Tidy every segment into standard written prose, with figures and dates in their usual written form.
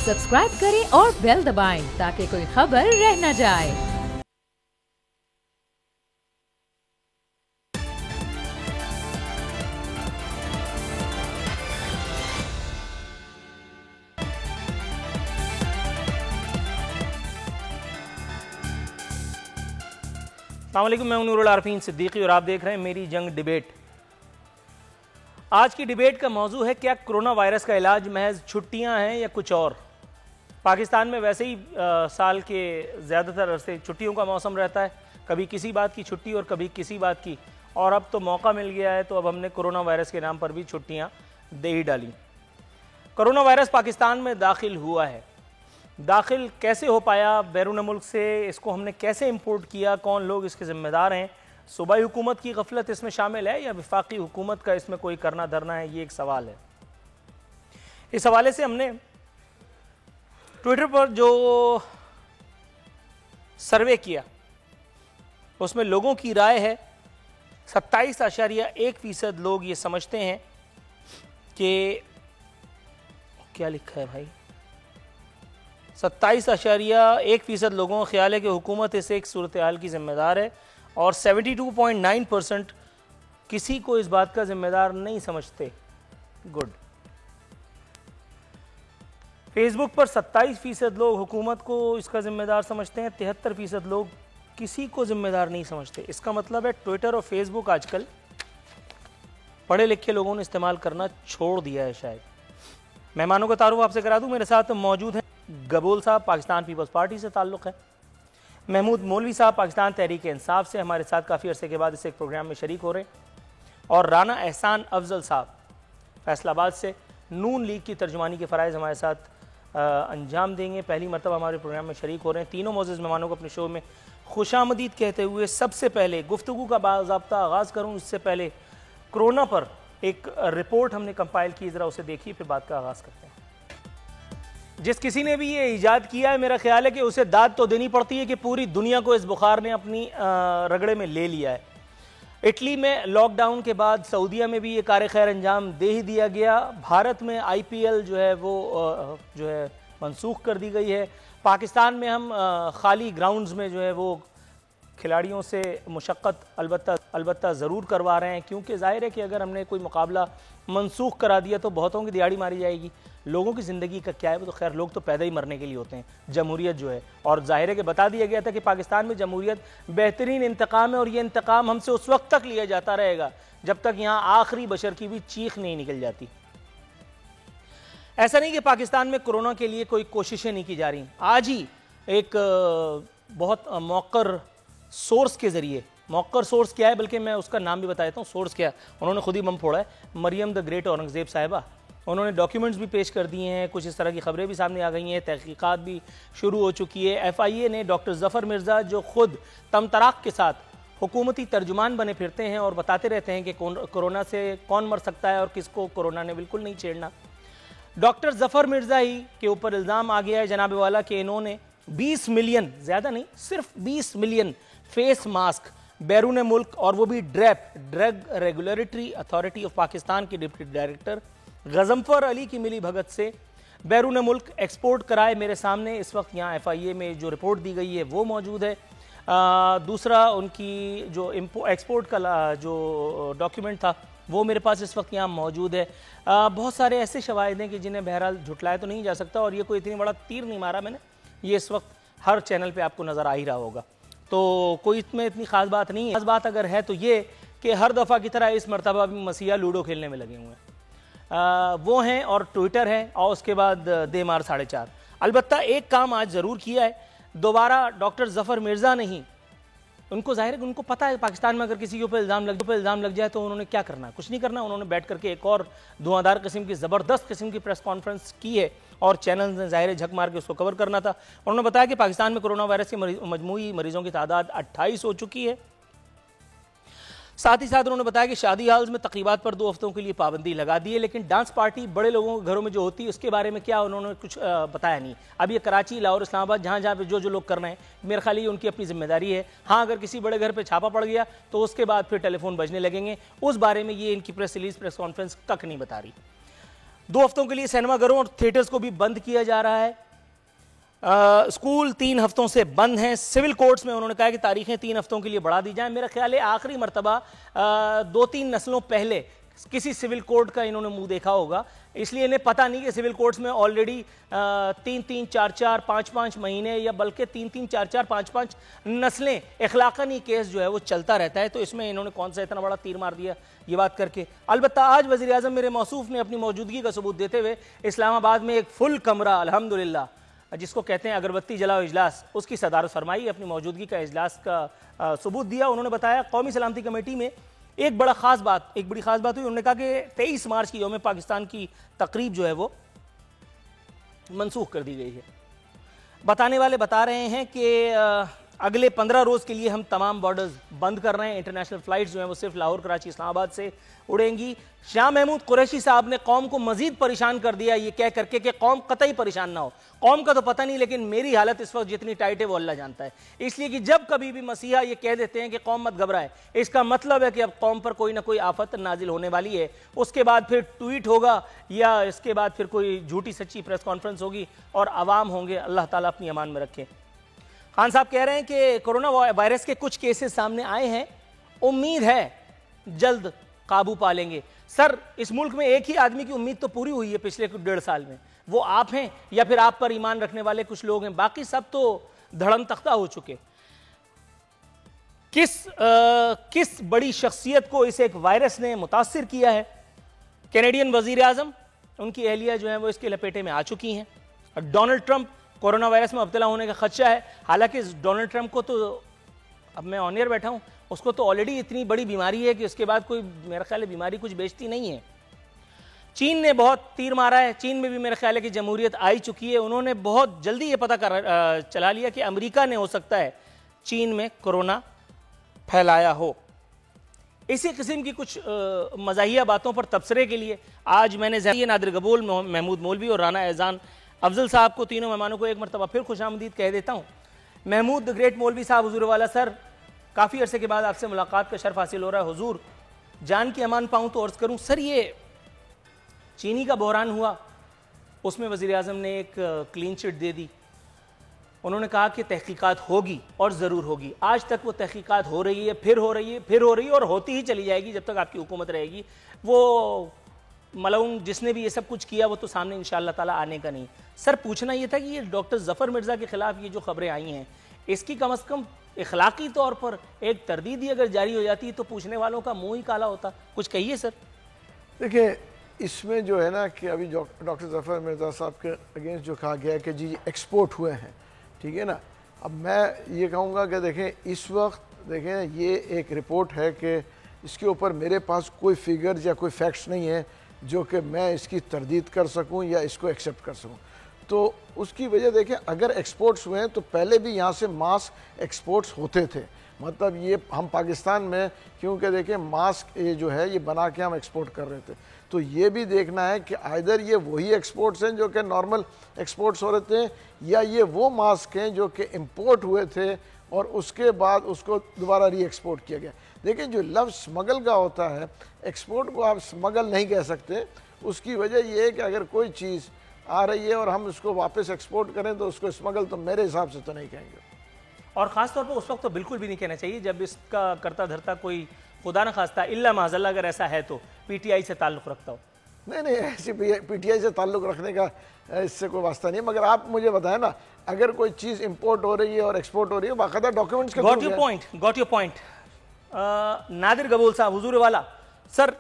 Subscribe करें और bell दबाएं ताकि कोई खबर रह न जाए। अस्सलाम वालेकुम, मैं नूरुल आरफीन सिद्दीकी और आप देख रहे हैं मेरी जंग डिबेट। आज की डिबेट का मौजू है क्या कोरोना वायरस का इलाज महज छुट्टियां हैं या कुछ और। पाकिस्तान में वैसे ही साल के ज़्यादातर अरसे छुट्टियों का मौसम रहता है, कभी किसी बात की छुट्टी और कभी किसी बात की, और अब तो मौका मिल गया है तो अब हमने कोरोना वायरस के नाम पर भी छुट्टियां दे ही डाली। कोरोना वायरस पाकिस्तान में दाखिल हुआ है, दाखिल कैसे हो पाया बैरून मुल्क से, इसको हमने कैसे इंपोर्ट किया, कौन लोग इसके ज़िम्मेदार हैं, सूबाई हुकूमत की गफलत इसमें शामिल है या वफाकी हुकूमत का इसमें कोई करना धरना है, ये एक सवाल है। इस हवाले से हमने ट्विटर पर जो सर्वे किया उसमें लोगों की राय है 27.1% लोग ये समझते हैं कि, क्या लिखा है भाई, 27.1% लोगों का ख्याल है कि हुकूमत इस एक सूरत हाल की जिम्मेदार है और 72.9% किसी को इस बात का जिम्मेदार नहीं समझते। गुड। फेसबुक पर 27% लोग हुकूमत को इसका जिम्मेदार समझते हैं, 73% लोग किसी को जिम्मेदार नहीं समझते। इसका मतलब है ट्विटर और फेसबुक आजकल पढ़े लिखे लोगों ने इस्तेमाल करना छोड़ दिया है शायद। मेहमानों का तारुफ आपसे करा दूं, मेरे साथ मौजूद हैं गबूल साहब, पाकिस्तान पीपल्स पार्टी से ताल्लुक़ है, महमूद मौलवी साहब पाकिस्तान तहरीक इंसाफ से हमारे साथ काफ़ी अरसे के बाद इस एक प्रोग्राम में शरीक हो रहे हैं, और राना एहसान अफजल साहब फैसलाबाद से नून लीग की तर्जुमानी के फ़राइज़ हमारे साथ अंजाम देंगे, पहली मरतबा हमारे प्रोग्राम में शरीक हो रहे हैं। तीनों मोअज़्ज़ज़ मेहमानों को अपने शो में खुशामदीद कहते हुए सबसे पहले गुफ्तगू का बाज़ाब्ता आगाज़ करूँ इससे पहले कोरोना पर एक रिपोर्ट हमने कंपाइल की, ज़रा उसे देखिए फिर बात का आगाज़ करते हैं। जिस किसी ने भी ये ईजाद किया है, मेरा ख्याल है कि उसे दाद तो देनी पड़ती है कि पूरी दुनिया को इस बुखार ने अपनी रगड़े में ले लिया है। इटली में लॉकडाउन के बाद सऊदीया में भी ये कार खैर अंजाम दे ही दिया गया। भारत में IPL जो है वो जो है मनसूख कर दी गई है। पाकिस्तान में हम खाली ग्राउंड्स में जो है वो खिलाड़ियों से मुशक्क़त अलबत्ता ज़रूर करवा रहे हैं, क्योंकि ज़ाहिर है कि अगर हमने कोई मुकाबला मनसूख करा दिया तो बहुतों की दिहाड़ी मारी जाएगी। लोगों की ज़िंदगी का क्या है, वो तो खैर लोग तो पैदा ही मरने के लिए होते हैं। जमहूरियत जो है, और ज़ाहिर है कि बता दिया गया था कि पाकिस्तान में जमहूरियत बेहतरीन इंतकाम है और ये इंतकाम हमसे उस वक्त तक लिया जाता रहेगा जब तक यहाँ आखिरी बशर की भी चीख नहीं निकल जाती। ऐसा नहीं कि पाकिस्तान में कोरोना के लिए कोई कोशिशें नहीं की जा रही। आज ही एक बहुत मौकर सोर्स के ज़रिए, मौकर सोर्स क्या है बल्कि मैं उसका नाम भी बता देता हूँ, सोर्स क्या है, उन्होंने खुद ही बम फोड़ा है, मरियम द ग्रेट औरंगज़ेब साहिबा। उन्होंने डॉक्यूमेंट्स भी पेश कर दिए हैं, कुछ इस तरह की खबरें भी सामने आ गई हैं, तहकीकात भी शुरू हो चुकी है। FIA ने डॉक्टर ज़फ़र मिर्ज़ा जो खुद तमतराक के साथ हुकूमती तर्जुमान बने फिरते हैं और बताते रहते हैं कि कोरोना से कौन मर सकता है और किसको कोरोना ने बिल्कुल नहीं छेड़ना, डॉक्टर ज़फ़र मिर्ज़ा ही के ऊपर इल्ज़ाम आ गया है जनाब वाला कि इन्होंने 20 मिलियन, ज़्यादा नहीं सिर्फ 20 मिलियन फेस मास्क बैरून मुल्क, और वो भी drug regulatory authority of Pakistan के डिप्टी डायरेक्टर गजम्फर अली की मिली भगत से बैरून मुल्क एक्सपोर्ट कराए। मेरे सामने इस वक्त यहाँ FIA में जो रिपोर्ट दी गई है वो मौजूद है। दूसरा उनकी जो एक्सपोर्ट का जो डॉक्यूमेंट था वो मेरे पास इस वक्त यहाँ मौजूद है। बहुत सारे ऐसे शवाहिद हैं कि जिन्हें बहरहाल झुटलाया तो नहीं जा सकता, और ये कोई इतनी बड़ा तीर नहीं मारा मैंने, ये इस वक्त हर चैनल पे आपको नज़र आ ही रहा होगा, तो कोई इसमें इतनी ख़ास बात नहीं है। ख़ास बात अगर है तो ये कि हर दफ़ा की तरह इस मरतबा भी मसीहा लूडो खेलने में लगे हुए हैं। वो हैं और ट्विटर है, और उसके बाद देमार 4.5। अलबत्ता एक काम आज ज़रूर किया है, दोबारा डॉक्टर ज़फ़र मिर्ज़ा नहीं, उनको ज़ाहिर है कि उनको पता है पाकिस्तान में अगर किसी के ऊपर इल्ज़ाम लग जाए तो उन्होंने क्या करना है, कुछ नहीं करना। उन्होंने बैठ करके एक और धुआंधार किस्म की ज़बरदस्त किस्म की प्रेस कॉन्फ्रेंस की है और चैनल ने ज़ाहिर झक मार के उसको कवर करना था। उन्होंने बताया कि पाकिस्तान में कोरोना वायरस के मजमूई मरीजों की तादाद 28 हो चुकी है। साथ ही साथ उन्होंने बताया कि शादी हाल्स में तकरीबात पर 2 हफ्तों के लिए पाबंदी लगा दी है, लेकिन डांस पार्टी बड़े लोगों के घरों में जो होती है उसके बारे में क्या उन्होंने कुछ बताया नहीं। अब ये कराची, लाहौर, इस्लामाबाद जहाँ जहाँ पे जो लोग कर रहे हैं, मेरे ख्याल ये उनकी अपनी जिम्मेदारी है। हाँ, अगर किसी बड़े घर पर छापा पड़ गया तो उसके बाद फिर टेलीफोन बजने लगेंगे, उस बारे में ये इनकी प्रेस रिलीज, प्रेस कॉन्फ्रेंस तक नहीं बता रही। 2 हफ्तों के लिए सिनेमाघरों और थिएटर्स को भी बंद किया जा रहा है। स्कूल 3 हफ्तों से बंद हैं। सिविल कोर्ट्स में उन्होंने कहा कि तारीखें 3 हफ्तों के लिए बढ़ा दी जाएं। मेरा ख्याल है आखिरी मरतबा 2-3 नस्लों पहले किसी सिविल कोर्ट का इन्होंने मुंह देखा होगा, इसलिए इन्हें पता नहीं कि सिविल कोर्ट्स में ऑलरेडी 3-3, 4-4, 5-5 महीने या बल्कि 3-3, 4-4, 5-5 नस्लें इखलाकन ही केस जो है वो चलता रहता है। तो इसमें इन्होंने कौन सा इतना बड़ा तीर मार दिया ये बात करके। अलबत्ता आज वज़ीर आज़म मेरे मौसूफ ने अपनी मौजूदगी का सबूत देते हुए इस्लामाबाद में एक फुल कमरा अल्हम्दुलिल्लाह जिसको कहते हैं अगरबत्ती जलाओ इजलास, उसकी सदारत फरमाई, अपनी मौजूदगी का इजलास का सबूत दिया। उन्होंने बताया कौमी सलामती कमेटी में एक बड़ी ख़ास बात हुई। उन्होंने कहा कि 23 मार्च की यौम पाकिस्तान की तकरीब जो है वो मनसूख कर दी गई है। बताने वाले बता रहे हैं कि अगले 15 रोज़ के लिए हम तमाम बॉर्डर्स बंद कर रहे हैं। इंटरनेशनल फ़्लाइट्स जो हैं वो सिर्फ लाहौर, कराची, इस्लामाबाद से उड़ेंगी। शाह महमूद कुरैशी साहब ने कौम को मजीद परेशान कर दिया ये कह करके कि कौम कतई परेशान ना हो। कौम का तो पता नहीं, लेकिन मेरी हालत इस वक्त जितनी टाइट है वो अल्लाह जानता है। इसलिए कि जब कभी भी मसीहा ये कह देते हैं कि कौम मत घबराए, इसका मतलब है कि अब कौम पर कोई ना कोई आफत नाजिल होने वाली है। उसके बाद फिर ट्वीट होगा या इसके बाद फिर कोई झूठी सच्ची प्रेस कॉन्फ्रेंस होगी और अवाम होंगे। अल्लाह ताला अपनी अमान में रखे। खान साहब कह रहे हैं कि कोरोना वायरस के कुछ केसेस सामने आए हैं, उम्मीद है जल्द काबू पा लेंगे। सर, इस मुल्क में एक ही आदमी की उम्मीद तो पूरी हुई है पिछले 1.5 साल में, वो आप हैं या फिर आप पर ईमान रखने वाले कुछ लोग हैं, बाकी सब तो धड़म तख्ता हो चुके। किस बड़ी शख्सियत को इस एक वायरस ने मुतासिर किया है? कैनेडियन वजीर आजम, उनकी एहलिया जो है वो इसके लपेटे में आ चुकी हैं। डोनाल्ड ट्रंप, कोरोना वायरस में मुब्तला होने का खदशा है। हालांकि डोनाल्ड ट्रंप को तो, अब मैं ऑन एयर बैठा हूं, उसको तो ऑलरेडी इतनी बड़ी बीमारी है कि उसके बाद कोई, मेरा ख्याल है, बीमारी कुछ बेचती नहीं है। चीन ने बहुत तीर मारा है। चीन में भी मेरा ख्याल है कि जमहूरियत आई चुकी है। उन्होंने बहुत जल्दी ये पता चला लिया कि अमेरिका ने हो सकता है चीन में कोरोना फैलाया हो। इसी किस्म की कुछ मज़ाहिया बातों पर तबसरे के लिए आज मैंने नादिर गबूल, महमूद मौलवी और राना एहसान अफजल साहब को, तीनों मेहमानों को एक मरतबा फिर खुशामदीद कह देता हूँ। महमूद द ग्रेट मौलवी साहब, हुजूर वाला सर, काफ़ी अरसे के बाद आपसे मुलाकात का शर्फ हासिल हो रहा है। हुजूर, जान की अमान पाऊँ तो अर्ज़ करूँ सर, ये चीनी का बहरान हुआ, उसमें वज़ीर आज़म ने एक क्लीन चिट दे दी। उन्होंने कहा कि तहकीकात होगी और ज़रूर होगी। आज तक वो तहकीकात हो रही है, फिर हो रही है, फिर हो रही है और होती ही चली जाएगी जब तक आपकी हुकूमत रहेगी। वो मलऊन जिसने भी ये सब कुछ किया वो तो सामने इंशाअल्लाह ताला आने का नहीं। सर, पूछना ये था कि ये डॉक्टर ज़फ़र मिर्ज़ा के ख़िलाफ़ ये जो खबरें आई हैं, इसकी कम अज़ कम इखलाकी तौर पर एक तरदीद अगर जारी हो जाती तो पूछने वालों का मुँह ही काला होता। कुछ कहिए सर। देखिए, इसमें जो है ना कि अभी डॉक्टर ज़फ़र मिर्ज़ा साहब के अगेंस्ट जो कहा गया है कि जी एक्सपोर्ट हुए हैं, ठीक है ना। अब मैं ये कहूँगा कि देखें, इस वक्त देखें ये एक रिपोर्ट है कि इसके ऊपर मेरे पास कोई फिगर या कोई फैक्ट्स नहीं है जो कि मैं इसकी तरदीद कर सकूं या इसको एक्सेप्ट कर सकूं। तो उसकी वजह देखें, अगर एक्सपोर्ट्स हुए हैं तो पहले भी यहाँ से मास्क एक्सपोर्ट्स होते थे। मतलब ये हम पाकिस्तान में, क्योंकि देखें मास्क ये जो है ये बना के हम एक्सपोर्ट कर रहे थे, तो ये भी देखना है कि आइदर ये वही एक्सपोर्ट्स हैं जो कि नॉर्मल एक्सपोर्ट्स हो रहे थे, या ये वो मास्क हैं जो कि इम्पोर्ट हुए थे और उसके बाद उसको दोबारा री एक्सपोर्ट किया गया। देखिए, जो लफ्ज़ स्मगल का होता है, एक्सपोर्ट को आप स्मगल नहीं कह सकते। उसकी वजह यह है कि अगर कोई चीज़ आ रही है और हम उसको वापस एक्सपोर्ट करें तो उसको स्मगल तो मेरे हिसाब से तो नहीं कहेंगे। और ख़ास तौर पर उस वक्त तो बिल्कुल भी नहीं कहना चाहिए जब इसका करता धरता कोई खुदा न खास्ता इल्ला माज़ल्ला अगर ऐसा है तो पीटीआई से ताल्लुक़ रखता हो। नहीं, ऐसी पीटीआई से ताल्लुक़ रखने का इससे कोई वास्ता नहीं है। मगर आप मुझे बताएं ना, अगर कोई चीज़ इम्पोर्ट हो रही है और एक्सपोर्ट हो रही है, बाकायदा डॉक्यूमेंट्स के गॉट योर पॉइंट। नादिर गबूल साहब, हुजूर वाला सर,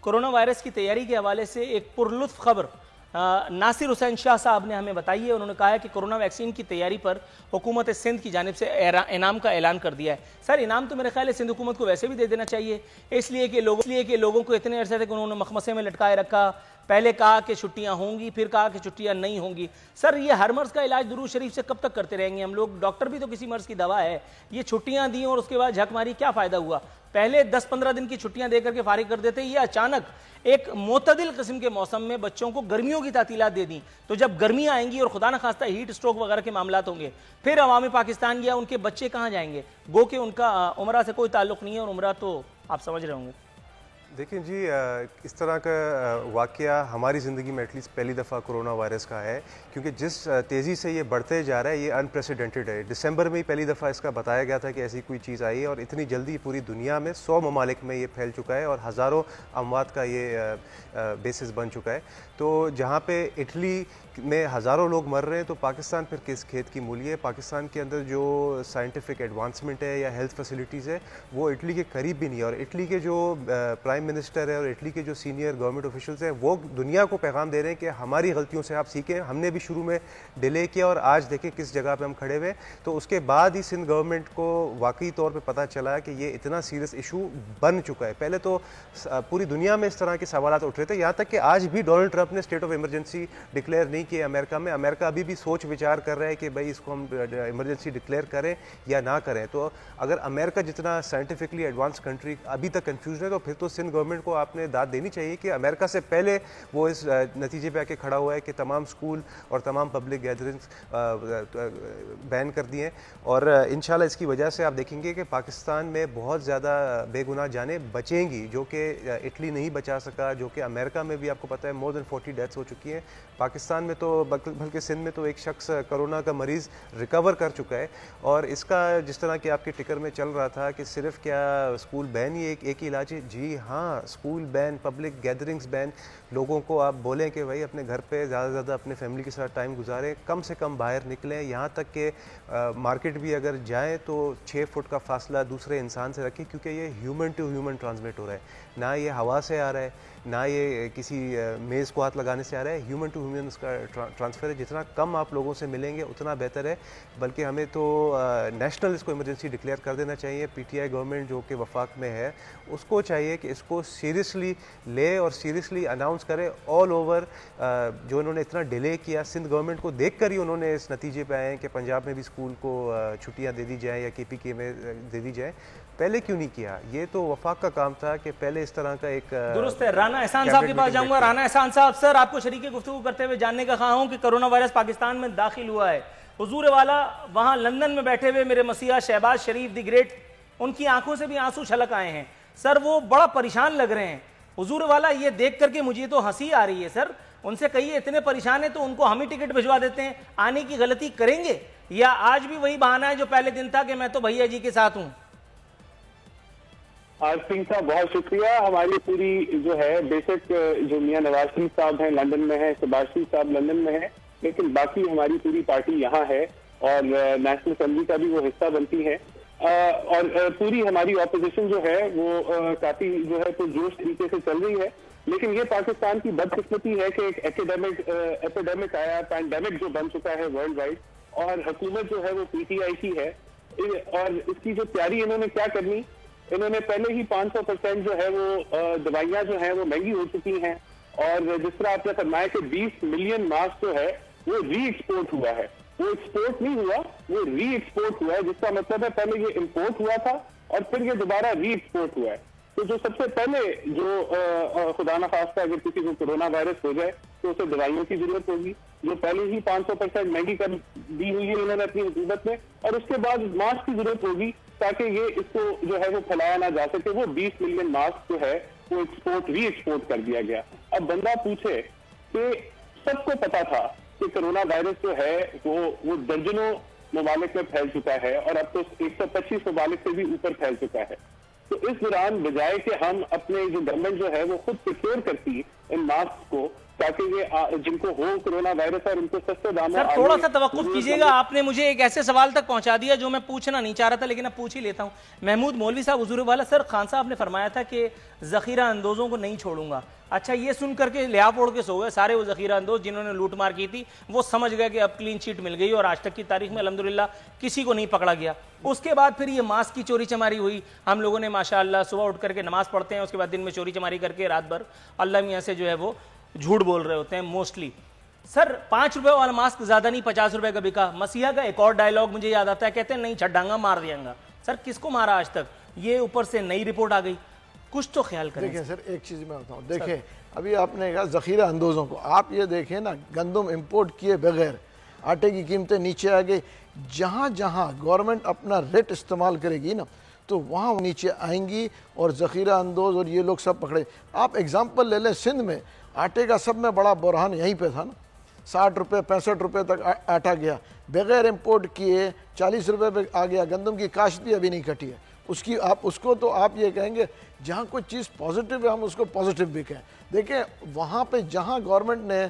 कोरोना वायरस की तैयारी के हवाले से एक पुरलुत्फ खबर नासिर हुसैन शाह साहब ने हमें बताई है। उन्होंने कहा है कि कोरोना वैक्सीन की तैयारी पर हुकूमत सिंध की जानिब से इनाम का ऐलान कर दिया है। सर, इनाम तो मेरे ख्याल है सिंध हुकूमत को वैसे भी दे देना चाहिए, इसलिए कि लोगों को इतने अरसे तक उन्होंने मखमसे में लटकाए रखा। पहले कहा कि छुट्टियां होंगी, फिर कहा कि छुट्टियां नहीं होंगी। सर, ये हर मर्ज़ का इलाज दुरूद शरीफ से कब तक करते रहेंगे हम लोग? डॉक्टर भी तो किसी मर्ज़ की दवा है। ये छुट्टियां दी और उसके बाद झक मारी, क्या फ़ायदा हुआ? पहले 10-15 दिन की छुट्टियां दे करके फारिग कर देते। ये अचानक एक मोतदिल किस्म के मौसम में बच्चों को गर्मियों की तातीलात दे दी, तो जब गर्मियां आएंगी और खुदा न खास्ता हीट स्ट्रोक वगैरह के मामलात होंगे, फिर अवामी पाकिस्तान या उनके बच्चे कहाँ जाएंगे? गो कि उनका उम्रा से कोई ताल्लुक नहीं है, और उम्रा तो आप समझ रहे होंगे। देखिए जी, इस तरह का वाक़या हमारी ज़िंदगी में एटलीस्ट पहली दफ़ा कोरोना वायरस का है, क्योंकि जिस तेज़ी से ये बढ़ते जा रहा है ये अनप्रेसिडेंटेड है। दिसंबर में ही पहली दफ़ा इसका बताया गया था कि ऐसी कोई चीज़ आई है और इतनी जल्दी पूरी दुनिया में 100 ममालिक में ये फैल चुका है और हज़ारों अमवात का ये बेसिस बन चुका है। तो जहाँ पे इटली में हज़ारों लोग मर रहे हैं तो पाकिस्तान फिर किस खेत की मूली है। पाकिस्तान के अंदर जो साइंटिफिक एडवांसमेंट है या हेल्थ फैसिलिटीज़ है वो इटली के करीब भी नहीं है, और इटली के जो प्राइम मिनिस्टर है और इटली के जो सीनियर गवर्नमेंट ऑफिशियल्स हैं वो दुनिया को पैगाम दे रहे हैं कि हमारी गलतियों से आप सीखें, हमने भी शुरू में डिले किया और आज देखें किस जगह पे हम खड़े हुए। तो उसके बाद ही सिंध गवर्नमेंट को वाकई तौर पे पता चला कि ये इतना सीरियस इशू बन चुका है। पहले तो पूरी दुनिया में इस तरह के सवाल उठ रहे थे, यहाँ तक कि आज भी डोनाल्ड ट्रंप ने स्टेट ऑफ इमरजेंसी डिक्लेयर नहीं किया अमेरिका में। अमेरिका अभी भी सोच विचार कर रहा है कि भाई इसको हम इमरजेंसी डिक्लेयर करें या ना करें। तो अगर अमेरिका जितना साइंटिफिकली एडवांस कंट्री अभी तक कंफ्यूज है तो फिर तो सिंध गवर्नमेंट को आपने दाद देनी चाहिए कि अमेरिका से पहले वो इस नतीजे पे आके खड़ा हुआ है कि तमाम स्कूल और तमाम पब्लिक गैदरिंग्स बैन कर दिए। और इंशाल्लाह इसकी वजह से आप देखेंगे कि पाकिस्तान में बहुत ज़्यादा बेगुनाह जानें बचेंगी, जो कि इटली नहीं बचा सका, जो कि अमेरिका में भी आपको पता है मोर देन 40 डेथ्स हो चुकी हैं। पाकिस्तान में तो बल्कि सिंध में तो एक शख्स कोरोना का मरीज़ रिकवर कर चुका है। और इसका जिस तरह कि आपके टिकर में चल रहा था कि सिर्फ क्या स्कूल बैन ही एक ही इलाज है, जी हाँ, school ban, public gatherings ban. लोगों को आप बोलें कि भाई अपने घर पे ज़्यादा से ज़्यादा अपने फैमिली के साथ टाइम गुजारें, कम से कम बाहर निकलें, यहाँ तक कि मार्केट भी अगर जाएं तो 6 फुट का फासला दूसरे इंसान से रखें, क्योंकि ये ह्यूमन टू ह्यूमन ट्रांसमिट हो रहा है। ना ये हवा से आ रहा है, ना ये किसी मेज़ को हाथ लगाने से आ रहा है, ह्यूमन टू ह्यूमन उसका ट्रांसफ़र है। जितना कम आप लोगों से मिलेंगे उतना बेहतर है। बल्कि हमें तो नेशनल इसको इमरजेंसी डिक्लेयर कर देना चाहिए। पीटीआई गवर्नमेंट जो कि वफाक में है उसको चाहिए कि इसको सीरियसली ले और सीरियसली अनाउंस करे ऑल ओवर। जो इन्होंने इतना डिले किया, सिंध गवर्नमेंट को देख कर ही उन्होंने इस नतीजे पे आए हैं कि पंजाब में भी स्कूल को छुट्टियाँ दे दी जाएँ या KPK में दे दी जाए। पहले क्यों नहीं किया? ये तो वफाक का काम था कि पहले इस तरह का एक दुरुस्त है। राना एहसान साहब के पास जाऊंगा। राना एहसान साहब, सर आपको शरीके गुफ्तगू करते हुए जानने का ख्वाह हूं कि कोरोना वायरस पाकिस्तान में दाखिल हुआ है। हुजूर वाला वहां लंदन में बैठे हुए मेरे मसीहा शहबाज शरीफ द ग्रेट, उनकी आंखों से भी आंसू छलक आए हैं सर, वो बड़ा परेशान लग रहे हैं। हुजूर वाला ये देख करके मुझे तो हंसी आ रही है सर। उनसे कहिए इतने परेशान है तो उनको हम ही टिकट भिजवा देते हैं, आने की गलती करेंगे, या आज भी वही बहाना है जो पहले दिन था कि मैं तो भैया जी के साथ हूं? आर सिंह साहब बहुत शुक्रिया। हमारी पूरी जो है बेशक जो मियां नवाज शरीफ साहब हैं लंदन में है, शहबाज शरीफ साहब लंदन में है, लेकिन बाकी हमारी पूरी पार्टी यहाँ है और नेशनल असेंबली का भी वो हिस्सा बनती है। और पूरी हमारी ऑपोजिशन जो है वो काफी जो है तो जोश तरीके से चल रही है। लेकिन ये पाकिस्तान की बदकिस्मती है कि एक एपिडेमिक आया, पैंडेमिक जो बन चुका है वर्ल्ड वाइड, और हुकूमत जो है वो PTI की है। और इसकी जो तैयारी इन्होंने क्या करनी, इन्होंने पहले ही 500% जो है वो दवाइयां जो है वो महंगी हो चुकी हैं। और जिस तरह आपने फरमाया कि 20 मिलियन मास्क जो है वो री एक्सपोर्ट हुआ है, वो एक्सपोर्ट नहीं हुआ, वो री एक्सपोर्ट हुआ है, जिसका मतलब है पहले ये इम्पोर्ट हुआ था और फिर ये दोबारा री एक्सपोर्ट हुआ है। तो जो सबसे पहले जो खुदा न खास्ता अगर किसी को कोरोना वायरस हो जाए तो उसे दवाइयों की जरूरत होगी, जो पहले ही 500% महंगी कर दी हुई है इन्होंने अपनी हुकूमत में, और उसके बाद मास्क की जरूरत होगी ताकि ये इसको जो है वो फैलाया ना जा सके। वो 20 मिलियन मास्क जो है वो एक्सपोर्ट री एक्सपोर्ट कर दिया गया। अब बंदा पूछे कि सबको पता था कि कोरोना वायरस जो है वो दर्जनों ममालिक में फैल चुका है और अब तो 125 ममालिक से भी ऊपर फैल चुका है। तो इस दौरान बजाय कि हम अपने जो गवर्नमेंट जो है वो खुद प्रिपेयर करती इन मास्क को ताकि ये जिनको हो कोरोना वायरस और उनको सस्ते दामों। सर थोड़ा सा तवक्कुफ कीजिएगा, आपने मुझे एक ऐसे सवाल तक पहुंचा दिया जो मैं पूछना नहीं चाह रहा था, लेकिन अब पूछ ही लेता हूं। महमूद मौलवी साहब हुजूर वाला, सर खान साहब ने फरमाया था कि जखीरा अंदोजों को नहीं छोड़ूंगा। अच्छा, ये सुन करके लिहाफ ओढ़ के सो गए सारे वो जखीरा अंदोज जिन्होंने लूट मार की थी, वो समझ गए कि अब क्लीन शीट मिल गई और आज तक की तारीख में अल्हम्दुलिल्लाह किसी को नहीं पकड़ा गया। उसके बाद फिर ये मास्क की चोरी चमारी हुई। हम लोगों ने माशाअल्लाह सुबह उठ करके नमाज पढ़ते हैं, उसके बाद दिन में चोरी चमारी करके रात भर अल्लाह मियाँ से जो है वो झूठ बोल रहे होते हैं मोस्टली। सर 5 रुपए वाला मास्क ज्यादा नहीं, 50 रुपए का बिका। मसीहा का एक और डायलॉग मुझे याद आता है, कहते हैं नहीं छड्डांगा मार दियांगा। सर किसको मारा आज तक? ये ऊपर से नई रिपोर्ट आ गई, कुछ तो ख्याल करें। देखिए सर एक चीज़ मैं बताऊँ, देखें अभी आपने कहा ज़ख़ीरा अंदोज़ों को, आप ये देखें ना, गंदम इंपोर्ट किए बगैर आटे की कीमतें नीचे आ गई। जहाँ जहाँ गवर्नमेंट अपना रेट इस्तेमाल करेगी ना, तो तो वहाँ नीचे आएंगी और ज़ख़ीरा अंदोज़ और ये लोग सब पकड़े। आप एग्ज़ाम्पल ले लें, सिंध में आटे का सब में बड़ा बुरहान यहीं पे था ना, 60 रुपये 65 रुपये तक आटा गया, बग़ैर इम्पोर्ट किए 40 रुपये पे आ गया। गंदम की काश्त भी अभी नहीं कटी है उसकी। आप उसको तो आप ये कहेंगे जहाँ कोई चीज़ पॉजिटिव है हम उसको पॉजिटिव भी कहें। देखें वहाँ पे जहाँ गवर्नमेंट ने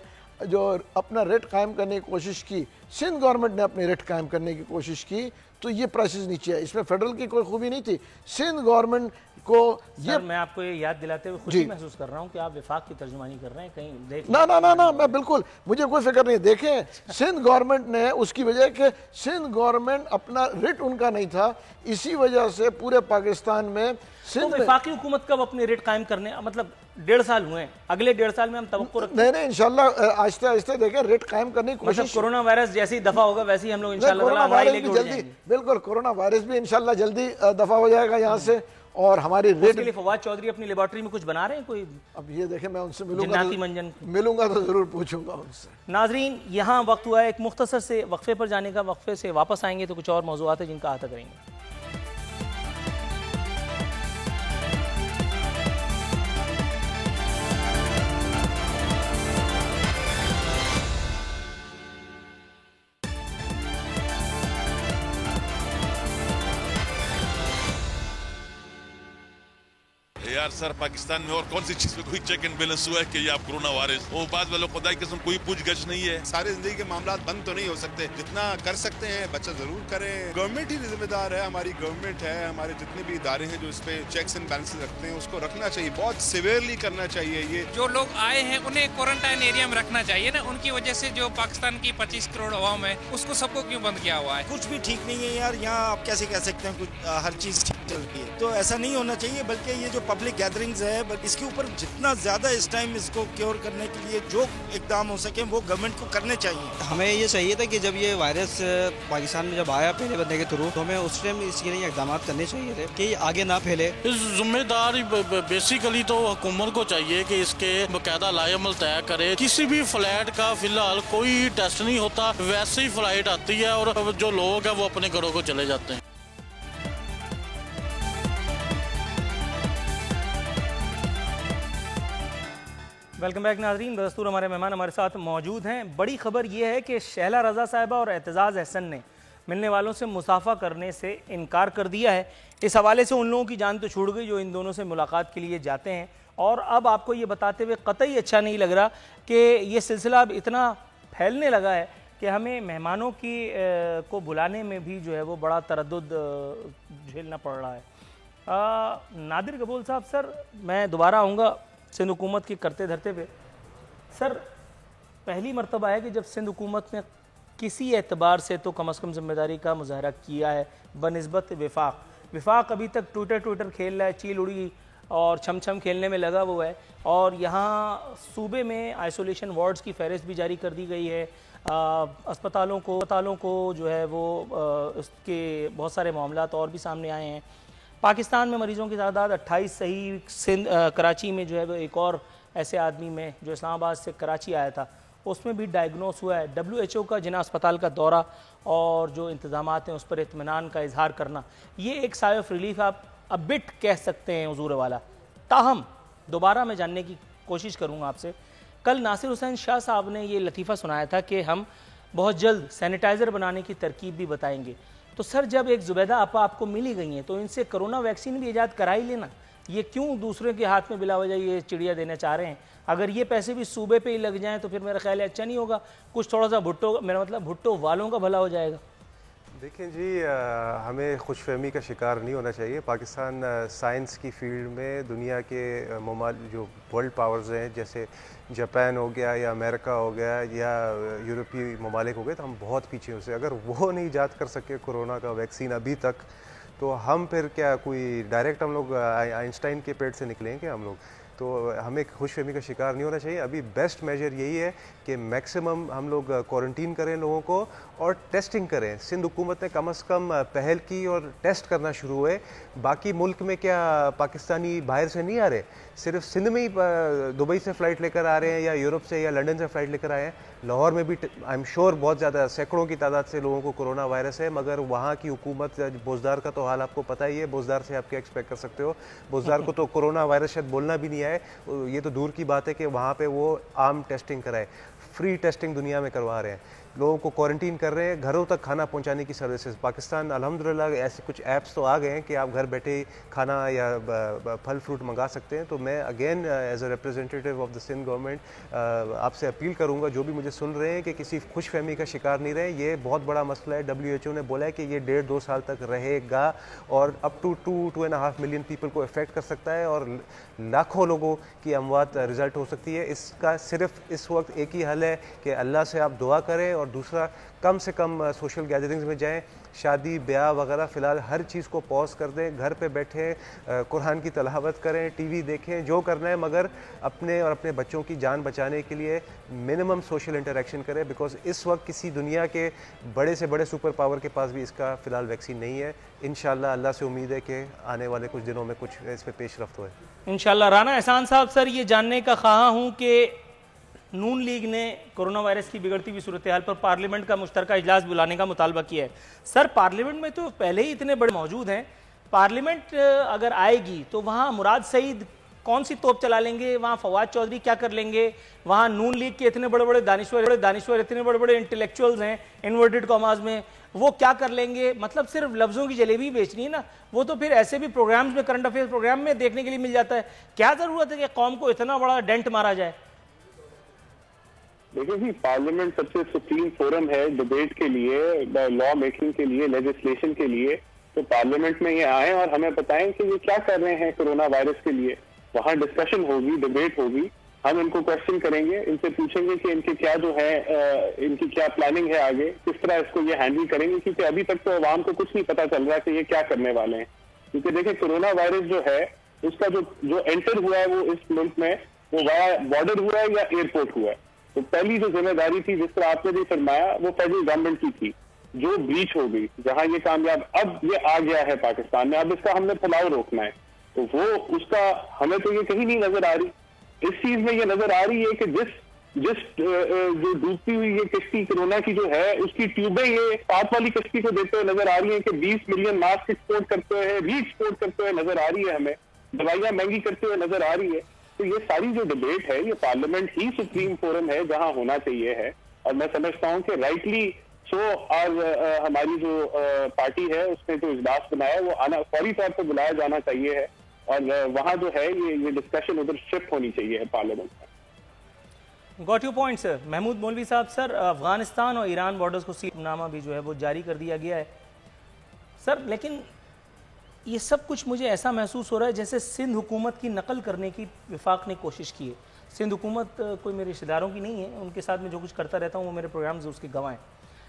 जो अपना रेट कायम करने की कोशिश की, सिंध गवर्नमेंट ने अपनी रेट कायम करने की कोशिश की, तो ये प्राइसेस नीचे है। इसमें फेडरल की कोई खूबी नहीं थी, सिंध गवर्नमेंट को ये। मैं आपको ये याद दिलाते हुए खुशी महसूस कर रहा हूँ कि आप विफाक की तर्जुमानी कर रहे हैं, कहीं देख ना ना ना ना मैं बिल्कुल, मुझे कोई फिक्र नहीं। देखें सिंध गवर्नमेंट ने उसकी वजह कि सिंध गवर्नमेंट अपना रेट उनका नहीं था, इसी वजह से पूरे पाकिस्तान में तो वफाकी हुकूमत कब अपने रेट कायम करने, मतलब 1.5 साल हुए हैं, अगले 1.5 साल में हम तवक्को रखते हैं? नहीं इंशाल्लाह आहिस्ते आहिस्ते देखें रेट कायम करने की कोशिश। कोरोना वायरस जैसे ही दफा होगा वैसे ही हम लोग इंशाल्लाह जल्दी, बिल्कुल कोरोना वायरस भी इंशाल्लाह जल्दी दफा हो जाएगा यहाँ से। और हमारी रेट के लिए फवाद चौधरी अपनी लेबोरेटरी में कुछ बना रहे हैं कोई? अब ये देखें, मैं उनसे मिलूंगा तो जरूर पूछूंगा उनसे। नाजरीन, यहाँ वक्त हुआ है एक मुख्तसर से वक्फे पर जाने का। वक्फे से वापस आएंगे तो कुछ और मौज़ूआत है जिनका अहाता करेंगे। यार सर, पाकिस्तान में और कौन सी चीज में कोई चेक एंड बैलेंस हुआ है कि ये आप कोरोना वायरस वो बाद वालों खुदाई किस्म कोई पूछगछ नहीं है। सारे जिंदगी के मामला बंद तो नहीं हो सकते, जितना कर सकते हैं बच्चा जरूर करें। गवर्नमेंट ही जिम्मेदार है, हमारी गवर्नमेंट है, हमारे जितने भी इदारे हैं जो इस पे चेक्स एंड बैलेंसेस रखते हैं उसको रखना चाहिए, बहुत सिवियरली करना चाहिए। ये जो लोग आए हैं उन्हें क्वारंटाइन एरिया में रखना चाहिए ना, उनकी वजह से जो पाकिस्तान की 25 करोड़ अवाम है उसको सबको क्यों बंद किया हुआ है? कुछ भी ठीक नहीं है यार, यहाँ आप कैसे कह सकते हैं कुछ हर चीज ठीक चल रही है, तो ऐसा नहीं होना चाहिए। बल्कि ये जो पब्लिक गैदरिंग्स है इसके ऊपर जितना ज्यादा इस टाइम इसको क्योर करने के लिए जो इकदाम हो सके वो गवर्नमेंट को करने चाहिए। हमें ये चाहिए था कि जब ये वायरस पाकिस्तान में जब आया पहले बंदे के थ्रू, तो हमें उस टाइम इसके लिए इकदाम करने चाहिए थे कि आगे ना फैले। इस जिम्मेदारी बेसिकली तो हुकूमत को चाहिए कि इसके बाकायदा लाएमल तय करे। किसी भी फ्लाइट का फिलहाल कोई टेस्ट नहीं होता, वैसे ही फ्लाइट आती है और जो लोग हैं वो अपने घरों को चले जाते हैं। वेलकम बैक नाजरीन, दस्तूर हमारे मेहमान हमारे साथ मौजूद हैं। बड़ी खबर यह है कि शहला रज़ा साहिबा और एतजाज़ अहसन ने मिलने वालों से मुसाफा करने से इनकार कर दिया है। इस हवाले से उन लोगों की जान तो छूट गई जो इन दोनों से मुलाकात के लिए जाते हैं। और अब आपको ये बताते हुए कतई अच्छा नहीं लग रहा कि ये सिलसिला अब इतना फैलने लगा है कि हमें मेहमानों की को बुलाने में भी जो है वो बड़ा तरद्दुद झेलना पड़ रहा है। नादिर कबूल साहब, सर मैं दोबारा आऊँगा सिंध हुकूमत की करते धरते पे। सर पहली मरतबा है कि जब सिंध हुकूमत ने किसी एतबार से तो कम अज़ कम जिम्मेदारी का मुजाहरा किया है बनिस्बत विफाक अभी तक ट्विटर खेल रहा है, चील उड़ी और छम छम खेलने में लगा हुआ है। और यहाँ सूबे में आइसोलेशन वार्ड्स की फहरिस्त भी जारी कर दी गई है। अस्पतालों को जो है वो उसके बहुत सारे मामलात और भी सामने आए हैं। पाकिस्तान में मरीज़ों की तादाद 28 सही। सिंध कराची में जो है वो एक और ऐसे आदमी में जो इस्लामाबाद से कराची आया था उसमें भी डायग्नोस हुआ है। WHO का जिना अस्पताल का दौरा और जो इंतज़ामात हैं उस पर इत्मीनान का इजहार करना, ये एक साय ऑफ रिलीफ आप अबिट कह सकते हैं हुजूर वाला। ताहम दोबारा मैं जानने की कोशिश करूँगा आपसे, कल नासिर हुसैन शाह साहब ने ये लतीफ़ा सुनाया था कि हम बहुत जल्द सैनिटाइज़र बनाने की तरकीब भी बताएंगे। तो सर जब एक जुबैदा आपा आपको मिली गई हैं तो इनसे कोरोना वैक्सीन भी ईजाद करा ही लेना। ये क्यों दूसरे के हाथ में बिला वजह ये चिड़िया देना चाह रहे हैं? अगर ये पैसे भी सूबे पे ही लग जाएं तो फिर मेरा ख्याल है अच्छा नहीं होगा, कुछ थोड़ा सा भुट्टो, मेरा मतलब भुट्टो वालों का भला हो जाएगा। देखें जी, हमें खुशफहमी का शिकार नहीं होना चाहिए। पाकिस्तान साइंस की फील्ड में दुनिया के जो वर्ल्ड पावर्स हैं जैसे जापान हो गया या अमेरिका हो गया या यूरोपीय ममालिक हो गए, तो हम बहुत पीछे उसे। अगर वो नहीं ईजाद कर सके कोरोना का वैक्सीन अभी तक, तो हम फिर क्या कोई डायरेक्ट हम लोग आइंस्टाइन के पेट से निकलेंगे हम लोग? तो हमें खुशफहमी का शिकार नहीं होना चाहिए। अभी बेस्ट मेजर यही है कि मैक्सिमम हम लोग क्वारंटीन करें लोगों को और टेस्टिंग करें। सिंध हुकूमत ने कम से कम पहल की और टेस्ट करना शुरू हुए। बाकी मुल्क में क्या पाकिस्तानी बाहर से नहीं आ रहे, सिर्फ सिंध में ही दुबई से फ़्लाइट लेकर आ रहे हैं या यूरोप से या लंदन से फ़्लाइट लेकर आए हैं। लाहौर में भी आई एम श्योर बहुत ज़्यादा सैकड़ों की तादाद से लोगों को कोरोना वायरस है, मगर वहाँ की हुकूमत, बोजदार का तो हाल आपको पता ही है, बोजदार से आप क्या एक्सपेक्ट कर सकते हो। बोजदार को तो कोरोना वायरस शायद बोलना भी नहीं आए, ये तो दूर की बात है कि वहाँ पे वो आम टेस्टिंग कराए। फ्री टेस्टिंग दुनिया में करवा रहे हैं, लोगों को क्वारंटीन कर रहे हैं, घरों तक खाना पहुंचाने की सर्विसेज। पाकिस्तान अल्हम्दुलिल्लाह ऐसे कुछ ऐप्स तो आ गए हैं कि आप घर बैठे खाना या फल फ्रूट मंगा सकते हैं। तो मैं again as a representative of the Sindh government आपसे अपील करूंगा, जो भी मुझे सुन रहे हैं, कि किसी खुशफहमी का शिकार नहीं रहे। ये बहुत बड़ा मसला है। WHO ने बोला है कि ये 1.5-2 साल तक रहेगा और अप टू 2.5 मिलियन पीपल को इफेक्ट कर सकता है और लाखों लोगों की अमवात रिजल्ट हो सकती है। इसका सिर्फ इस वक्त एक ही हल है कि अल्लाह से आप दुआ करें और दूसरा कम से कम सोशल गैदरिंग्स में जाएं। शादी ब्याह वगैरह फ़िलहाल हर चीज़ को पॉज कर दें, घर पे बैठे कुरान की तलावत करें, टीवी देखें, जो करना है, मगर अपने और अपने बच्चों की जान बचाने के लिए मिनिमम सोशल इंटरेक्शन करें। बिकॉज इस वक्त किसी दुनिया के बड़े से बड़े सुपर पावर के पास भी इसका फ़िलहाल वैक्सीन नहीं है। इंशाल्लाह अल्लाह से उम्मीद है कि आने वाले कुछ दिनों में कुछ इस पर पेशरफ्त होए इंशाल्लाह। राना एहसान साहब, सर ये जानने का ख्वाह हूँ कि नून लीग ने कोरोना वायरस की बिगड़ती हुई सूरत हाल पर पार्लियामेंट का मुश्तरका इजलास बुलाने का मुतालबा किया है। सर पार्लियामेंट में तो पहले ही इतने बड़े मौजूद हैं, पार्लियामेंट अगर आएगी तो वहाँ मुराद सईद कौन सी तोप चला लेंगे, वहाँ फवाद चौधरी क्या कर लेंगे, वहाँ नून लीग के इतने बड़े बड़े दानिश्वर इतने बड़े बड़े इंटेलेक्चुअल्स हैं इन्वर्टेड कॉमास में, वो क्या कर लेंगे। मतलब सिर्फ लफ्ज़ों की जलेबी बेचनी है ना, वो तो फिर ऐसे भी प्रोग्राम्स में, करंट अफेयर्स प्रोग्राम में देखने के लिए मिल जाता है। क्या ज़रूरत है कि कौम को इतना बड़ा डेंट मारा जाए। देखिए जी, पार्लियामेंट सबसे सुप्रीम फोरम है डिबेट के लिए, लॉ मेकिंग के लिए, लेजिस्लेशन के लिए। तो पार्लियामेंट में ये आए और हमें बताएं कि ये क्या कर रहे हैं कोरोना वायरस के लिए। वहाँ डिस्कशन होगी, डिबेट होगी, हम इनको क्वेश्चन करेंगे, इनसे पूछेंगे कि इनके क्या जो है, इनकी क्या प्लानिंग है आगे, किस तरह इसको ये हैंडल करेंगे। क्योंकि अभी तक तो अवाम को कुछ नहीं पता चल रहा कि ये क्या करने वाले हैं। क्योंकि देखिए कोरोना वायरस जो है उसका जो एंटर हुआ है वो इस मुल्क में वो वाया बॉर्डर हुआ है या एयरपोर्ट हुआ है। तो पहली जो जिम्मेदारी थी, जिस तरह आपने भी फरमाया, वो फेडरल गवर्नमेंट की थी, जो ब्रीच हो गई, जहां ये कामयाब अब ये आ गया है पाकिस्तान में, अब इसका हमने फैलाव रोकना है। तो वो उसका हमें तो ये कहीं नहीं नजर आ रही। इस चीज में ये नजर आ रही है कि जिस जो डूबती हुई ये किश्ती कोरोना की जो है, उसकी ट्यूबें ये साथ वाली किश्ती को देते हुए नजर आ रही है कि 20 मिलियन मास्क एक्सपोर्ट करते हुए, री एक्सपोर्ट करते हुए नजर आ रही है, हमें दवाइयां महंगी करते हुए नजर आ रही है। तो ये सारी जो डिबेट है, ये पार्लियामेंट ही सुप्रीम फोरम है जहां होना चाहिए है। और मैं समझता हूं कि राइटली सो और हमारी जो पार्टी है उसने जो इजलास बनाया वो आना फौरी तौर पर बुलाया जाना चाहिए है और वहां जो है ये डिस्कशन उधर शिफ्ट होनी चाहिए है पार्लियामेंट में। Got you point sir. Mahmood Maulvi Sahab, sir Afghanistan और ईरान बॉर्डर्स को सीलनामा भी जो है वो जारी कर दिया गया है सर, लेकिन ये सब कुछ मुझे ऐसा महसूस हो रहा है जैसे सिंध हुकूमत की नकल करने की वफाक ने कोशिश की है। सिंध हुकूमत कोई मेरे रिश्तेदारों की नहीं है, उनके साथ में जो कुछ करता रहता हूँ वो मेरे प्रोग्राम्स उसके गवाह हैं,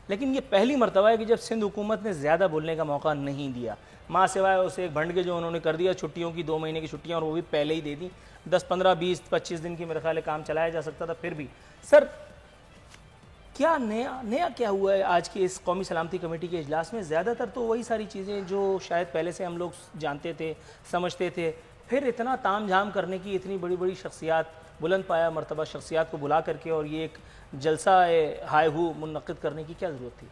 लेकिन ये पहली मरतबा है कि जब सिंध हुकूमत ने ज़्यादा बोलने का मौका नहीं दिया, माँ सिवाय उसे एक भंड के जो उन्होंने कर दिया छुट्टियों की, 2 महीने की छुट्टियाँ, और वो भी पहले ही दे दी। 10, 15, 20, 25 दिन की मेरे ख्याल काम चलाया जा सकता था। फिर भी सर क्या नया क्या हुआ है आज की इस कौमी सलामती कमेटी के इजलास में? ज़्यादातर तो वही सारी चीज़ें जो शायद पहले से हम लोग जानते थे, समझते थे। फिर इतना ताम झाम करने की, इतनी बड़ी बड़ी शख्सियात, बुलंद पाया मरतबा शख्सियात को बुला करके और ये एक जलसा हाय हू मुनक़िद करने की क्या ज़रूरत थी?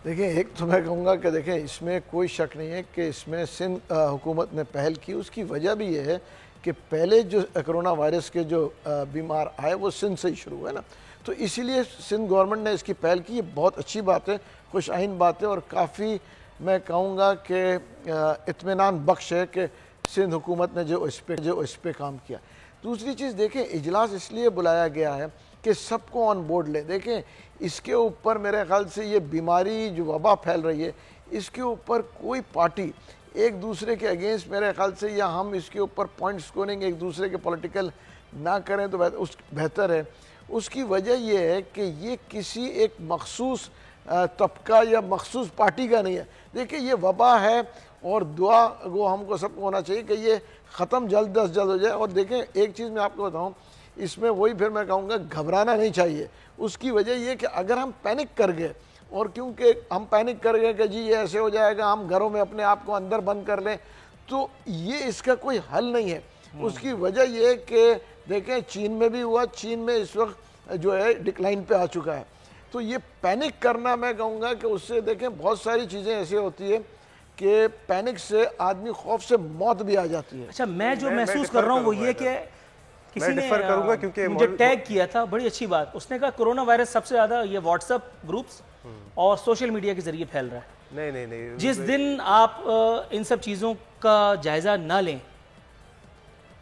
देखिए, एक तो मैं कहूँगा कि देखें इसमें कोई शक नहीं है कि इसमें सिंध हुकूमत ने पहल की। उसकी वजह भी ये है कि पहले जो कोरोना वायरस के जो बीमार आए वो सिंध से ही शुरू हुए ना, तो इसीलिए सिंध गवर्नमेंट ने इसकी पहल की। ये बहुत अच्छी बात है, खुश आइन बात है और काफ़ी मैं कहूँगा कि इत्मीनान बख्श है कि सिंध हुकूमत ने जो इस पे काम किया। दूसरी चीज़ देखें, इजलास इसलिए बुलाया गया है कि सबको ऑन बोर्ड ले। देखें इसके ऊपर मेरे ख्याल से ये बीमारी जो वबा फैल रही है, इसके ऊपर कोई पार्टी एक दूसरे के अगेंस्ट मेरे ख्याल से, या हम इसके ऊपर पॉइंट स्कोरिंग एक दूसरे के पॉलिटिकल ना करें तो बेहतर है। उसकी वजह यह है कि ये किसी एक मखसूस तबका या मखसूस पार्टी का नहीं है। देखिए ये वबा है और दुआ वो हमको सबको होना चाहिए कि ये ख़त्म जल्द अज जल्द हो जाए। और देखें एक चीज़ मैं आपको बताऊं, इसमें वही फिर मैं कहूँगा घबराना नहीं चाहिए। उसकी वजह ये कि अगर हम पैनिक कर गए, और क्योंकि हम पैनिक कर गए कि जी ये ऐसे हो जाएगा, हम घरों में अपने आप को अंदर बंद कर लें, तो ये इसका कोई हल नहीं है। उसकी वजह ये कि देखें चीन में भी हुआ, चीन में इस वक्त जो है डिक्लाइन पे आ चुका है। तो ये पैनिक करना मैं कहूँगा कि उससे देखें बहुत सारी चीज़ें ऐसी होती है कि पैनिक से आदमी खौफ से मौत भी आ जाती है। अच्छा, मैं जो महसूस कर रहा हूँ वो ये कि किसी ने करूंगा क्योंकि मुझे टैग किया था, बड़ी अच्छी बात, उसने कहा कोरोना वायरस सबसे ज़्यादा ये व्हाट्सएप ग्रुप्स और सोशल मीडिया के जरिए फैल रहा है। नहीं, जिस दिन आप इन सब चीज़ों का जायज़ा ना लें,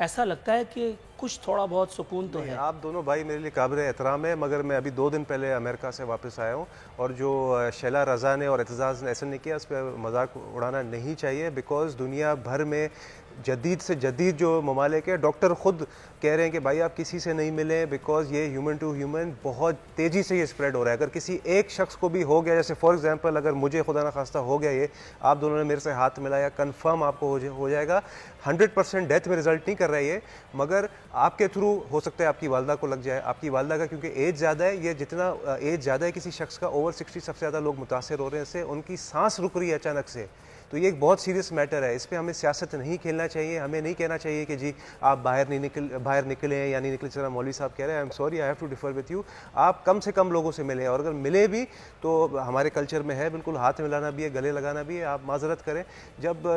ऐसा लगता है कि कुछ थोड़ा बहुत सुकून तो है। आप दोनों भाई मेरे लिए काबिल एहतराम है, मगर मैं अभी 2 दिन पहले अमेरिका से वापस आया हूँ, और जो शैला रज़ा ने और एतजाज़ ने ऐसा नहीं किया, उस पर मजाक उड़ाना नहीं चाहिए। बिकॉज दुनिया भर में जदीद से जदीद जो ममालिक है, डॉक्टर ख़ुद कह रहे हैं कि भाई आप किसी से नहीं मिलें, बिकॉज ये ह्यूमन टू ह्यूमन बहुत तेज़ी से ये स्प्रेड हो रहा है। अगर किसी एक शख्स को भी हो गया, जैसे फॉर एग्जांपल अगर मुझे खुदा न खास्ता हो गया ये, आप दोनों ने मेरे से हाथ मिलाया, कंफर्म आपको हो जाएगा। 100% डेथ में रिजल्ट नहीं कर रहा है ये, मगर आपके थ्रू हो सकता है आपकी वालदा को लग जाए, आपकी वालदा का, क्योंकि एज ज़्यादा है। ये जितना एज ज़्यादा है किसी शख्स का, ओवर 60 सबसे ज़्यादा लोग मुतासर हो रहे हैं इससे, उनकी सांस रुक रही है अचानक से। तो ये एक बहुत सीरियस मैटर है, इस पर हमें सियासत नहीं खेलना चाहिए। हमें नहीं कहना चाहिए कि जी आप बाहर निकले या नहीं निकले। जरा मौलवी साहब कह रहे हैं, I am sorry, I have to differ with you. आप कम से कम लोगों से मिलें, और अगर मिले भी तो हमारे कल्चर में है बिल्कुल हाथ मिलाना भी है, गले लगाना भी है। आप माजरत करें। जब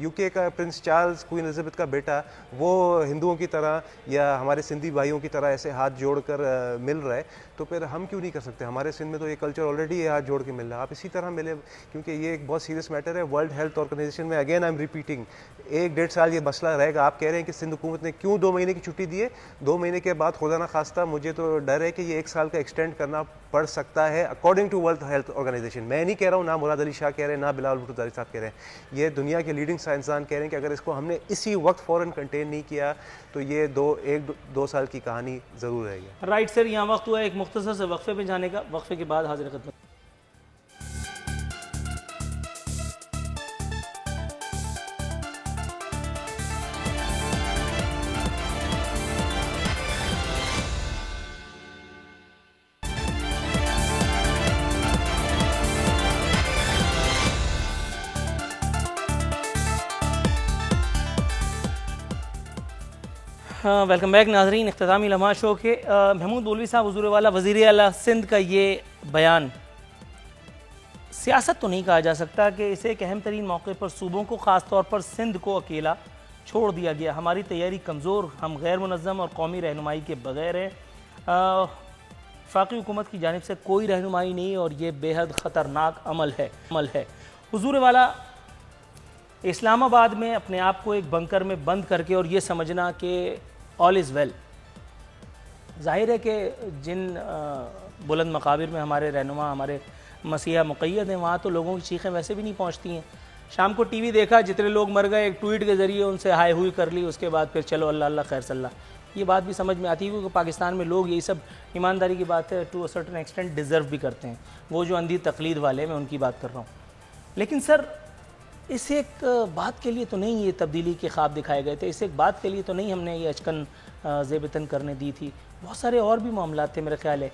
यूके का प्रिंस चार्ल्स, क्वीन एलिजाबेथ का बेटा, वो हिंदुओं की तरह या हमारे सिंधी भाइयों की तरह ऐसे हाथ जोड़ कर मिल रहा है, तो फिर हम क्यों नहीं कर सकते? हमारे सिंध में तो ये कल्चर ऑलरेडी हाथ जोड़ के मिल रहा है, आप इसी तरह मिले, क्योंकि ये एक बहुत सीरियस मैटर है। वर्ल्ड हेल्थ ऑर्गेनाइजेशन में, अगेन आई एम रिपीटिंग, 1-1.5 साल ये मसला रहेगा। आप कह रहे हैं कि सिंध हुकूमत ने क्यों 2 महीने की छुट्टी दी है? 2 महीने के बाद खुदा ना खास्ता मुझे तो डर है कि ये 1 साल का एक्सटेंड करना पड़ सकता है, according to World Health Organization. मैं नहीं कह रहा हूँ, ना मुराद अली शाह कह रहे हैं, ना बिलावल भुट्टो ज़ारी साहब कह रहे हैं, ये दुनिया के लीडिंग साइंसदान कह रहे हैं कि अगर इसको हमने इसी वक्त फ़ौरन कंटेन नहीं किया तो ये 1-2 साल की कहानी ज़रूर रहेगी। राइट सर, यहाँ वक्त हुआ एक मुख्तसर से वक्फे में जाने का। वक्फे के बाद हाजिर खिदमत। वेलकम बैक नाजरीन। इख्तितामी लम्हा शो के महमूद मौलवी साहब हुजूर वाला वज़ीर आला सिंध का ये बयान सियासत तो नहीं कहा जा सकता कि इसे एक अहम तरीन मौके पर सूबों को, ख़ास तौर पर सिंध को अकेला छोड़ दिया गया। हमारी तैयारी कमज़ोर, हम गैर मुनज़्ज़म और कौमी रहनुमाई के बग़ैर हैं। वफाकी हुकूमत की जानिब से कोई रहनुमाई नहीं, और ये बेहद ख़तरनाक अमल है। हुजूर वाला इस्लामाबाद में अपने आप को एक बंकर में बंद करके और ये समझना कि ऑल इज़ वेल। जाहिर है कि जिन बुलंद मकाबिर में हमारे रहनुमा, हमारे मसीहा मुक़य्यद हैं, वहाँ तो लोगों की चीखें वैसे भी नहीं पहुँचती हैं। शाम को टीवी देखा, जितने लोग मर गए एक ट्वीट के ज़रिए उनसे हाय हुई कर ली, उसके बाद फिर चलो अल्लाह अल्लाह खैर सल्ला। ये बात भी समझ में आती है क्योंकि पाकिस्तान में लोग यही सब, ईमानदारी की बात है, to a certain extent deserve भी करते हैं। वो जो अंधी तकलीद वाले, मैं उनकी बात कर रहा हूँ। लेकिन सर, इस एक बात के लिए तो नहीं ये तब्दीली के ख्वाब दिखाए गए थे, इस एक बात के लिए तो नहीं हमने ये अचकन ज़ेबतन करने दी थी। बहुत सारे और भी मामला थे मेरे ख्याल है।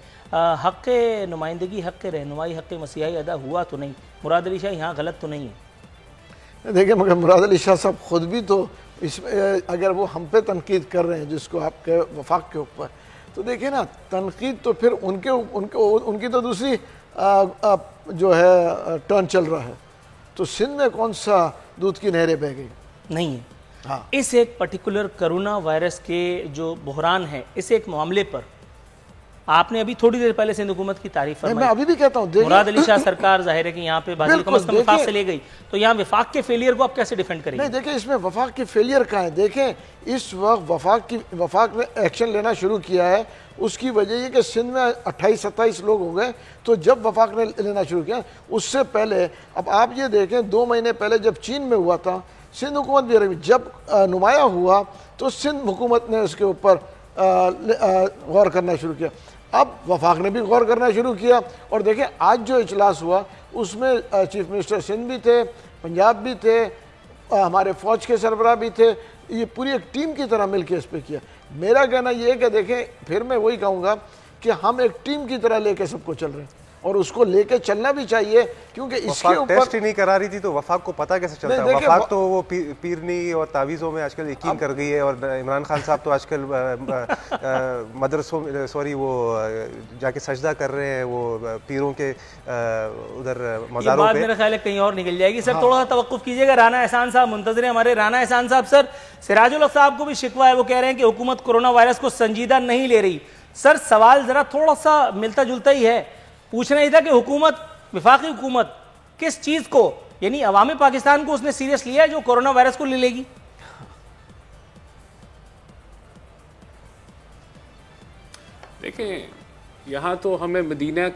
हक़ नुमाइंदगी, हक़ रहनुमाई, हक़ मसीहाई अदा हुआ तो नहीं। मुराद अली शाह यहाँ गलत तो नहीं है? देखिए, मगर मुराद अली शाह साहब ख़ुद भी तो इसमें, अगर वो हम पे तनकीद कर रहे हैं जिसको आपके वफाक के ऊपर, तो देखिए ना, तनकीद तो फिर उनकी तो दूसरी जो है टर्न चल रहा है। तो सिंध में कौन सा दूध की नहरें बह गई? नहीं है। हाँ, इस एक पर्टिकुलर कोरोना वायरस के जो बहरान है, इस एक मामले पर आपने अभी थोड़ी देर पहले सिंध हुकूमत की तारीफ फरमाई। मैं अभी भी कहता हूँ, मुराद अली शाह सरकार जाहिर है कि यहाँ पे बाजी कम से कम वफाक से ले गई, तो यहाँ वफाक के फेलियर को आप कैसे डिफेंड करेंगे? नहीं, देखिए, इसमें वफाक की फेलियर कहाँ है? देखें, इस वक्त वफाक ने एक्शन लेना शुरू किया है। उसकी वजह ये कि सिंध में 28-27 लोग हो गए। तो जब वफाक ने लेना शुरू किया, उससे पहले, अब आप ये देखें, 2 महीने पहले जब चीन में हुआ था, सिंध हुकूमत भी रही। जब नुमाया हुआ तो सिंध हुकूमत ने उसके ऊपर गौर करना शुरू किया। अब वफाक ने भी गौर करना शुरू किया। और देखें, आज जो इजलास हुआ उसमें चीफ मिनिस्टर सिंध भी थे, पंजाब भी थे, हमारे फ़ौज के सरबराह भी थे। ये पूरी एक टीम की तरह मिलकर इस पर किया। मेरा कहना ये है कि देखें, फिर मैं वही कहूँगा कि हम एक टीम की तरह लेके सबको चल रहे हैं और उसको लेके चलना भी चाहिए, क्योंकि इसके ऊपर टेस्ट ही नहीं करा रही थी तो वफाक को पता कैसे चलता है? वफाक तो वो पीरनी और तावीज़ों में आजकल यकीन कर गई है, और इमरान खान साहब तो आजकल मदरसों सॉरी वो जाके सजदा कर रहे हैं वो पीरों के उधर मज़ारों पे। मेरा ख्याल है कहीं और निकल जाएगी। सर थोड़ा सा तवक्कुफ कीजिएगा, राना एहसान साहब मुंतज़िर हैं हमारे। राना एहसान साहब, सर सिराजुल हक साहब को भी शिकवा है, वो कह रहे हैं कि हुकूमत कोरोना वायरस को संजीदा नहीं ले रही। सर सवाल जरा थोड़ा सा मिलता जुलता ही है, पूछना ही था कि हुकूमत, वफाकी हुकूमत किस चीज को, यानी अवामी पाकिस्तान को उसने सीरियस लिया है जो कोरोना वायरस को ले लेगी? देखें, यहाँ तो हमें मदीना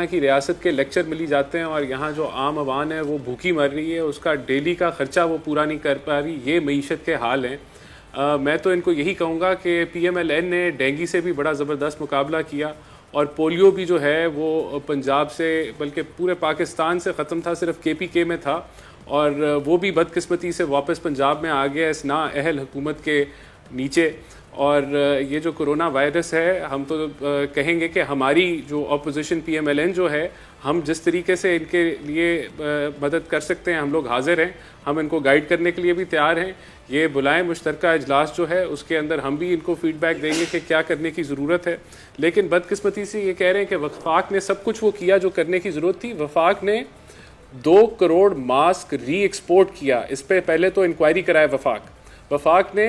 की रियासत के लेक्चर मिली जाते हैं और यहाँ जो आम आवाम है वो भूखी मर रही है, उसका डेली का खर्चा वो पूरा नहीं कर पा रही। ये मईशत के हाल हैं। मैं तो इनको यही कहूँगा कि PMLN ने डेंगू से भी बड़ा ज़बरदस्त मुकाबला किया और पोलियो भी जो है वो पंजाब से बल्कि पूरे पाकिस्तान से ख़त्म था, सिर्फ KPK में था और वो भी बदकिस्मती से वापस पंजाब में आ गया इस नाअहल हुकूमत के नीचे। और ये जो कोरोना वायरस है, हम तो कहेंगे कि हमारी जो अपोजिशन PMLN जो है, हम जिस तरीके से इनके लिए मदद कर सकते हैं हम लोग हाजिर हैं, हम इनको गाइड करने के लिए भी तैयार हैं। ये बुलाएं मुश्तरका इजलास जो है उसके अंदर हम भी इनको फीडबैक देंगे कि क्या करने की ज़रूरत है। लेकिन बदकिस्मती से ये कह रहे हैं कि वफाक ने सब कुछ वो किया जो करने की ज़रूरत थी। वफाक ने 2 करोड़ मास्क री एक्सपोर्ट किया, इस पर पहले तो इंक्वायरी कराए वफाक ने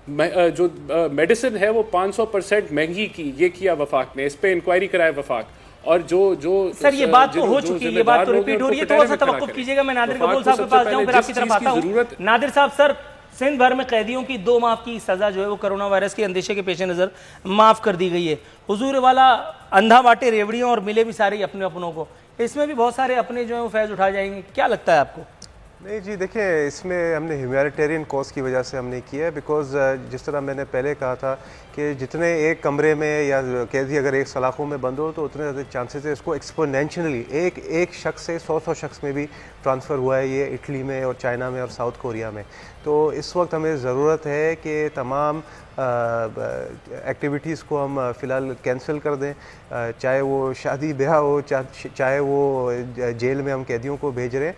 जो मेडिसिन है वो 500% महंगी की, ये किया वफाक ने, इस पे इंक्वायरी कराए वफाक। और जो सर ये बात तो हो चुकी है, ये बात तो रिपीट हो रही है, थोड़ा सा तवक्कुफ कीजिएगा। मैं नादिर कबूल साहब के पास जाऊं, फिर आपकी तरफ आता हूं। नादिर साहब, सर सिंध भर में कैदियों की 2 माह की सजा जो है वो कोरोना वायरस के अंदेशे के पेश नज़र माफ़ कर दी गई है। हुजूर वाला अंधा बाटे रेवड़ियों और मिले भी सारे अपने अपनों को, इसमें भी बहुत सारे अपने जो है वो फैज़ उठा जाएंगे, क्या लगता है आपको? नहीं जी, देखिए इसमें हमने ह्यूमैनिटेरियन कॉज की वजह से हमने किया है, बिकॉज जिस तरह मैंने पहले कहा था कि जितने एक कमरे में या कैदी अगर एक सलाखों में बंद हो तो उतने ज़्यादा चांसेस है इसको एक्सपोनेंशियली एक शख्स से 100 शख्स में भी ट्रांसफ़र हुआ है, ये इटली में और चाइना में और साउथ कोरिया में। तो इस वक्त हमें ज़रूरत है कि तमाम एक्टिविटीज़ को हम फ़िलहाल कैंसिल कर दें, चाहे वो शादी ब्याह हो, चाहे वो जेल में हम कैदियों को भेज रहे हैं,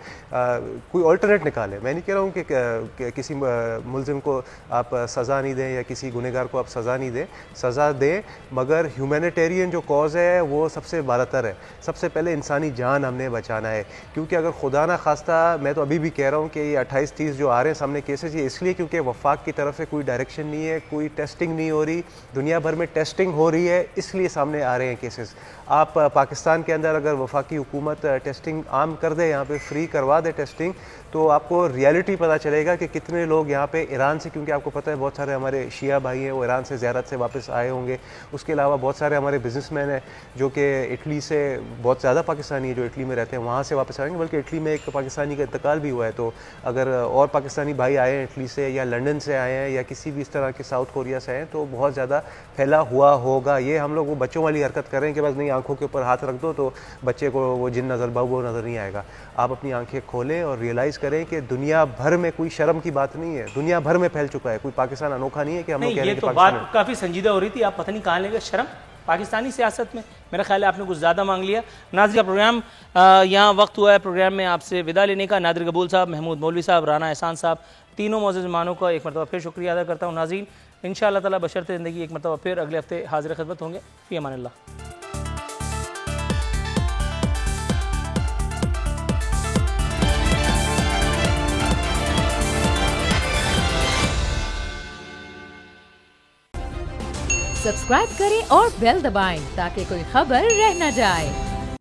कोई ऑल्टरनेट निकालें। मैं नहीं कह रहा हूँ कि किसी मुलजिम को आप सज़ा नहीं दें या किसी गुनहगार को आप सज़ा नहीं दें, सज़ा दें, मगर ह्यूमैनिटेरियन जो कॉज है वो सबसे बालातर है। सबसे पहले इंसानी जान हमने बचाना है, क्योंकि अगर खुदा ना खास्ता, मैं तो अभी भी कह रहा हूँ कि ये 28-30 जो आ रहे हैं सामने केसेस, ये इसलिए क्योंकि वफाक की तरफ से कोई डायरेक्शन नहीं है, कोई टेस्टिंग नहीं हो रही, दुनिया भर में टेस्टिंग हो रही है, इसलिए सामने आ रहे हैं केसेस। आप पाकिस्तान के अंदर अगर वफाकी हुकूमत टेस्टिंग आम कर दे, यहाँ पे फ्री करवा दे टेस्टिंग, तो आपको रियलिटी पता चलेगा कि कितने लोग यहाँ पे ईरान से, क्योंकि आपको पता है बहुत सारे हमारे शिया भाई हैं वो ईरान से ज़ियारत से वापस आए होंगे। उसके अलावा बहुत सारे हमारे बिजनेसमैन हैं जो कि इटली से, बहुत ज़्यादा पाकिस्तानी है जो इटली में रहते हैं, वहाँ से वापस आएंगे, बल्कि इटली में एक पाकिस्तानी का इंतकाल भी हुआ है। तो अगर और पाकिस्तानी भाई आए हैं इटली से या लंदन से आए हैं या किसी भी इस तरह के साउथ कोरिया से आए हैं, तो बहुत ज़्यादा फैला हुआ होगा। ये हम लोग वो बच्चों वाली हरकत कर रहे हैं कि बस नहीं आंखों के ऊपर हाथ रख दो तो बच्चे को वो जिन नज़र वो नज़र नहीं आएगा। आप अपनी आंखें खोलें और रियलाइज़ करें कि दुनिया भर में कोई शर्म की बात नहीं है, दुनिया भर में फैल चुका है, कोई पाकिस्तान अनोखा नहीं है कि हम लोग कह रहे हैं कि पाकिस्तान। बात काफ़ी संजीदा हो रही थी, आप पता नहीं कहाँ ले गए शर्म पाकिस्तानी सियासत में। मेरा ख्याल है आपने कुछ ज़्यादा मांग लिया। नाज़रीन, प्रोग्राम यहाँ वक्त हुआ है प्रोग्राम में आपसे विदा लेने का। नादिर कबूल साहब, महमूद मौलवी साहब, राना एहसान साहब, तीनों मौजूद मेहमानों का एक मरतबा फिर शुक्रिया अदा करता हूँ। नाज़रीन, इंशाअल्लाह ताला बशर्ते ज़िंदगी एक मरतबा फिर अगले हफ्ते हाजिर खिदमत होंगे। फ़ी अमानिल्लाह। सब्सक्राइब करें और बेल दबाएं ताकि कोई खबर रह न जाए।